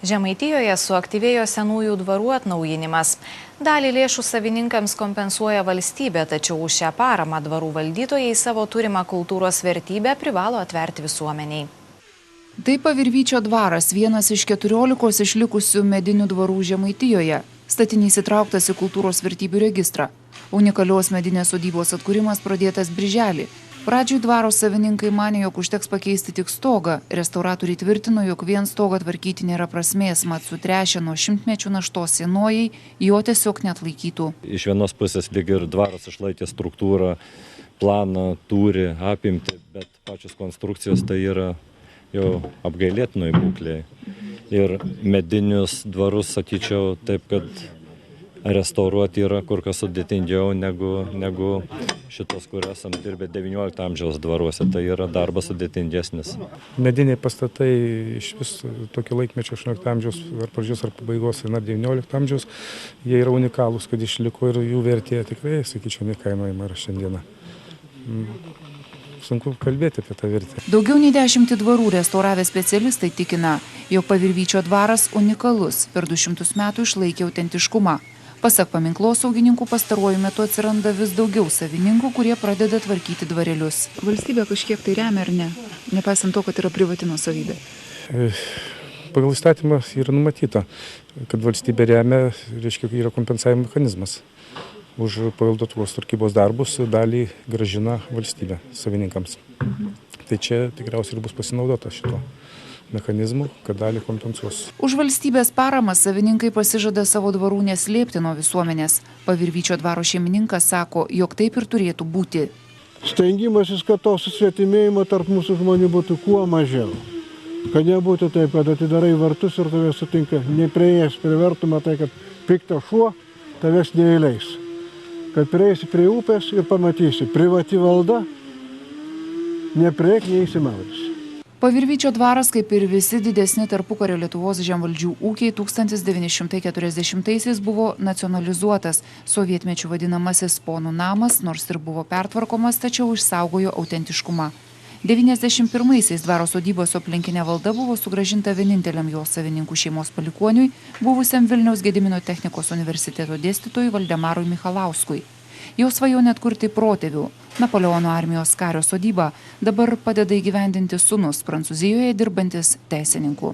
Žemaitijoje suaktyvėjo senųjų dvarų atnaujinimas. Dalį lėšų savininkams kompensuoja valstybė, tačiau už šią paramą dvarų valdytojai savo turimą kultūros vertybę privalo atverti visuomeniai. Tai Pavirvyčio dvaras, vienas iš 14 išlikusių medinių dvarų Žemaitijoje. Statinys įtrauktas į kultūros vertybių registrą. Unikalios medinės sodybos atkūrimas pradėtas birželį. Pradžiui dvaro savininkai manė, jog užteks pakeisti tik stogą. Restauratoriai tvirtino, jog vien stogą tvarkyti nėra prasmės, mat sutrešę nuo šimtmečių naštos senojai, jo tiesiog neatlaikytų. Iš vienos pusės lyg ir dvaras išlaikė struktūrą, planą, tūrį, apimtį, bet pačios konstrukcijos tai yra jau apgailėtinoj būklėje. Ir medinius dvarus, sakyčiau, taip, kad restauruoti yra kur kas sudėtingiau negu šitos, kur esam dirbę 19 amžiaus dvaruose. Tai yra darbas sudėtingesnis. Mediniai pastatai iš vis tokio laikmečio 18 amžiaus ar pradžios ar pabaigos, na 19 amžiaus, jie yra unikalūs, kad išliko ir jų vertė tikrai, sakyčiau, nekainuojama yra šiandieną. Sunku kalbėti apie tą vertę. Daugiau nei 10 dvarų restauravę specialistai tikina, jog Pavirvyčio dvaras unikalus, per 200 metų išlaikė autentiškumą. Pasak paminklosaugininkų, pastaruoju metu atsiranda vis daugiau savininkų, kurie pradeda tvarkyti dvarelius. Valstybė kažkiek tai remia ar ne, nepaisant to, kad yra privati nuosavybė? Pagal įstatymą yra numatyta, kad valstybė remia, reiškia, yra kompensavimo mechanizmas. Už paveldotuos tvarkybos darbus dalį grąžina valstybė savininkams. Tai čia tikriausiai ir bus pasinaudota šito mechanizmų, kad dalį kompensuos. Už valstybės paramą savininkai pasižada savo dvarų neslėpti nuo visuomenės. Pavirvyčio dvaro šeimininkas sako, jog taip ir turėtų būti. Stengimasis, kad to susvetimėjimo tarp mūsų žmonių būtų kuo mažiau. Kad nebūtų taip, kad atidarai vartus ir tavęs sutinka neprieėjęs prie vartų, matai, kad piktas šuo tavęs neįleis. Kad prieisi prie upės ir pamatysi, privati valda, neprieik neįsimaudysi. Pavirvyčio dvaras, kaip ir visi didesni tarpukario Lietuvos žemvaldžių ūkiai, 1940-aisiais buvo nacionalizuotas. Sovietmečiu vadinamasis ponų namas, nors ir buvo pertvarkomas, tačiau išsaugojo autentiškumą. 91-aisiais dvaro sodybos aplinkinė valda buvo sugrąžinta vieninteliam jos savininkų šeimos palikuoniui, buvusiam Vilniaus Gedimino technikos universiteto dėstytojui Valdemarui Michalauskui. Jo svajonė atkurti protėvių, Napoleono armijos kario sodybą, dabar padeda įgyvendinti sūnus Prancūzijoje dirbantis teisininku.